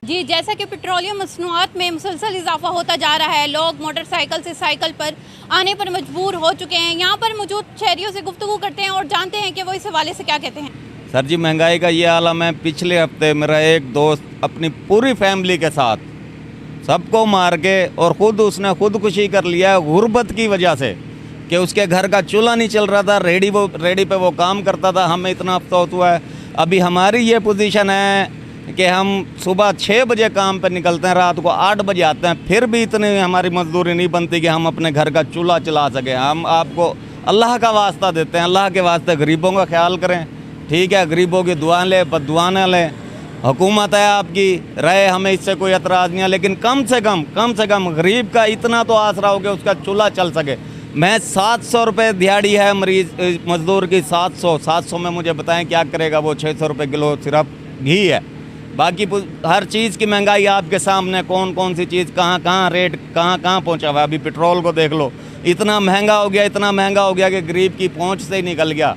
जी, जैसा कि पेट्रोलियम मसनूआत में मुसलसल इजाफा होता जा रहा है, लोग मोटरसाइकिल से साइकिल पर आने पर मजबूर हो चुके हैं। यहाँ पर मौजूद शहरियों से गुफ्तगू करते हैं और जानते हैं कि वो इस हवाले से क्या कहते हैं। सर जी, महंगाई का ये आलम है। पिछले हफ्ते मेरा एक दोस्त अपनी पूरी फैमिली के साथ सबको मार के और उसने खुदकुशी कर लिया है गुर्बत की वजह से कि उसके घर का चूल्हा नहीं चल रहा था। रेडी पे वो काम करता था। हमें इतना अफसोस हुआ है। अभी हमारी ये पोजीशन है कि हम सुबह 6 बजे काम पर निकलते हैं, रात को 8 बजे आते हैं, फिर भी इतनी हमारी मजदूरी नहीं बनती कि हम अपने घर का चूल्हा चला सकें। हम आपको अल्लाह का वास्ता देते हैं, अल्लाह के वास्ते गरीबों का ख्याल करें। ठीक है, गरीबों की दुआ लें, बद्दुआ न लें। हुकूमत है आपकी, रहे, हमें इससे कोई एतराज़ नहीं है, लेकिन कम से कम गरीब का इतना तो आसरा हो कि उसका चूल्हा चल सके। मैं 700 रुपये दिहाड़ी है मज़दूर की, 700 में मुझे बताएं क्या करेगा वो। 600 रुपये किलो सिर्फ घी है, बाकी हर चीज़ की महंगाई आपके सामने। कौन कौन सी चीज़ कहाँ रेट कहाँ पहुँचा हुआ है। अभी पेट्रोल को देख लो, इतना महंगा हो गया कि गरीब की पहुँच से ही निकल गया।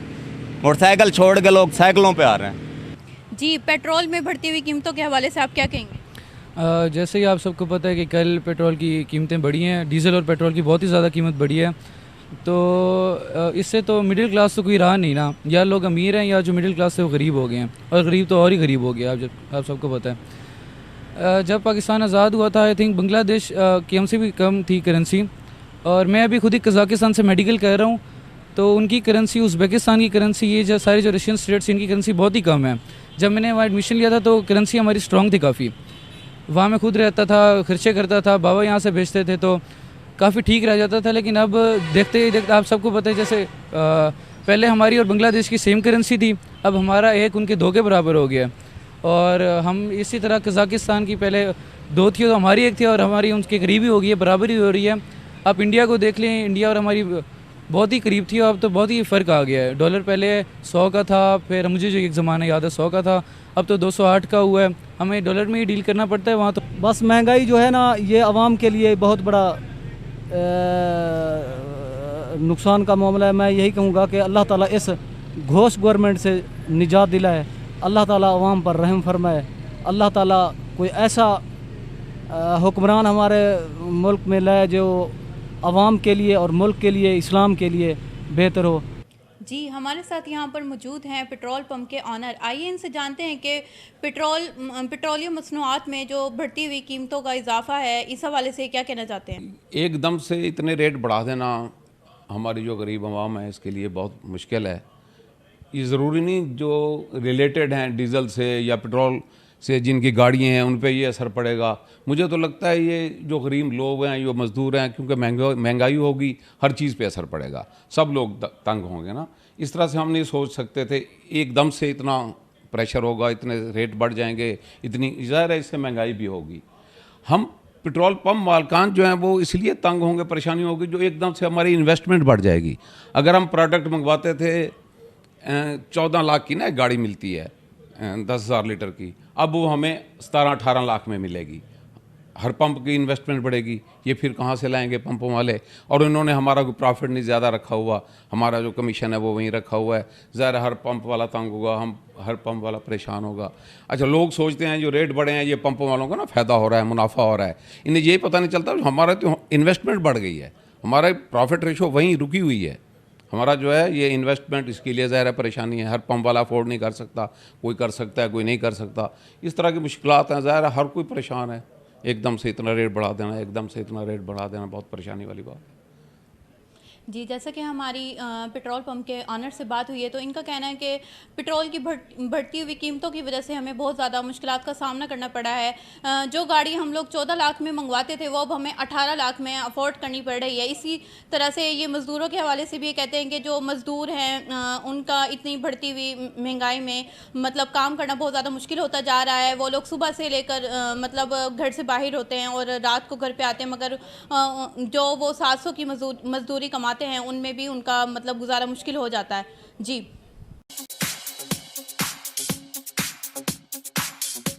मोटरसाइकिल छोड़ के लोग साइकिलों पे आ रहे हैं। जी, पेट्रोल में बढ़ती हुई कीमतों के हवाले से आप क्या कहेंगे? जैसे ही आप सबको पता है कि कल पेट्रोल की कीमतें बढ़ी हैं, डीज़ल और पेट्रोल की बहुत ही ज़्यादा कीमत बढ़ी है। तो इससे तो मिडिल क्लास तो कोई रहा नहीं ना, या लोग अमीर हैं या जो मिडिल क्लास है वो गरीब हो गए हैं, और गरीब तो और ही गरीब हो गया। आप सबको पता है जब पाकिस्तान आज़ाद हुआ था, आई थिंक बांग्लादेश की हमसे भी कम थी करेंसी। और मैं अभी खुद ही कज़ाकिस्तान से मेडिकल कर रहा हूँ, तो उनकी करेंसी, उज़्बेकिस्तान की करेंसी, ये जो सारे जो रशियन स्टेट्स, इनकी करेंसी बहुत ही कम है। जब मैंने वहाँ एडमिशन लिया था तो करेंसी हमारी स्ट्रॉन्ग थी काफ़ी। वहाँ मैं खुद रहता था, खर्चे करता था, बाबा यहाँ से भेजते थे, तो काफ़ी ठीक रह जाता था। लेकिन अब देखते ही देखते आप सबको पता है, जैसे पहले हमारी और बांग्लादेश की सेम करेंसी थी, अब हमारा एक उनके 2 के बराबर हो गया। और हम इसी तरह कज़ाकिस्तान की पहले 2 थी तो हमारी 1 थी, और हमारी उनके करीब ही हो गई है, बराबरी हो रही है। आप इंडिया को देख लें, इंडिया और हमारी बहुत ही करीब थी, अब तो बहुत ही फ़र्क आ गया है। डॉलर पहले 100 का था, फिर मुझे जो एक ज़माना याद है 100 का था, अब तो 208 का हुआ है। हमें डॉलर में ही डील करना पड़ता है वहाँ। तो बस महंगाई जो है ना, ये आवाम के लिए बहुत बड़ा नुकसान का मामला है। मैं यही कहूँगा कि अल्लाह ताला इस घोष गवर्नमेंट से निजात दिलाए, अल्लाह ताला आवाम पर रहम फरमाए, अल्लाह ताला कोई ऐसा हुक्मरान हमारे मुल्क में लाए जो आवाम के लिए और मुल्क के लिए, इस्लाम के लिए बेहतर हो। जी, हमारे साथ यहाँ पर मौजूद हैं पेट्रोल पंप के ऑनर। आइए इनसे जानते हैं कि पेट्रोलियम मसनूआत में जो बढ़ती हुई कीमतों का इजाफा है, इस हवाले से क्या कहना चाहते हैं। एकदम से इतने रेट बढ़ा देना हमारी जो गरीब आवाम है इसके लिए बहुत मुश्किल है। ये ज़रूरी नहीं जो रिलेटेड हैं डीज़ल से या पेट्रोल से, जिनकी गाड़ियाँ हैं उन पे ये असर पड़ेगा। मुझे तो लगता है ये जो गरीब लोग हैं, जो मज़दूर हैं, क्योंकि महंगाई होगी, हर चीज़ पे असर पड़ेगा, सब लोग तंग होंगे ना। इस तरह से हम नहीं सोच सकते थे एकदम से इतना प्रेशर होगा, इतने रेट बढ़ जाएंगे, इतनी ज़ाहिर है इससे महंगाई भी होगी। हम पेट्रोल पंप मालकान जो हैं वो इसलिए तंग होंगे, परेशानी होगी, जो एकदम से हमारी इन्वेस्टमेंट बढ़ जाएगी। अगर हम प्रोडक्ट मंगवाते थे 14 लाख की ना गाड़ी मिलती है 10,000 लीटर की, अब वो हमें 17-18 लाख में मिलेगी। हर पंप की इन्वेस्टमेंट बढ़ेगी, ये फिर कहाँ से लाएंगे पंपों वाले। और इन्होंने हमारा कोई प्रॉफिट नहीं ज़्यादा रखा हुआ, हमारा जो कमीशन है वो वहीं रखा हुआ है। ज़रा हर पंप वाला तंग होगा, हम हर पंप वाला परेशान होगा। अच्छा, लोग सोचते हैं जो रेट बढ़े हैं ये पंपों वालों का ना फ़ायदा हो रहा है, मुनाफा हो रहा है। इन्हें यही पता नहीं चलता हमारा तो इन्वेस्टमेंट बढ़ गई है, हमारा प्रॉफिट रेशो वहीं रुकी हुई है। हमारा जो है ये इन्वेस्टमेंट, इसके लिए ज़ाहिर परेशानी है। हर पंप वाला अफोर्ड नहीं कर सकता, कोई कर सकता है, कोई नहीं कर सकता। इस तरह की मुश्किलात हैं, ज़ाहिर हर कोई परेशान है। एकदम से इतना रेट बढ़ा देना, बहुत परेशानी वाली बात है। जी, जैसा कि हमारी पेट्रोल पंप के ऑनर से बात हुई है, तो इनका कहना है कि पेट्रोल की बढ़ती हुई कीमतों की वजह से हमें बहुत ज़्यादा मुश्किलात का सामना करना पड़ा है। जो गाड़ी हम लोग 14 लाख में मंगवाते थे वो अब हमें 18 लाख में अफोर्ड करनी पड़ रही है। इसी तरह से ये मज़दूरों के हवाले से भी ये कहते हैं कि जो मज़दूर हैं उनका इतनी बढ़ती हुई महंगाई में मतलब काम करना बहुत ज़्यादा मुश्किल होता जा रहा है। वो लोग सुबह से लेकर मतलब घर से बाहर होते हैं और रात को घर पर आते हैं, मगर जो वो 700 की मजदूरी कमाते हैं उनमें भी उनका मतलब गुजारा मुश्किल हो जाता है। जी।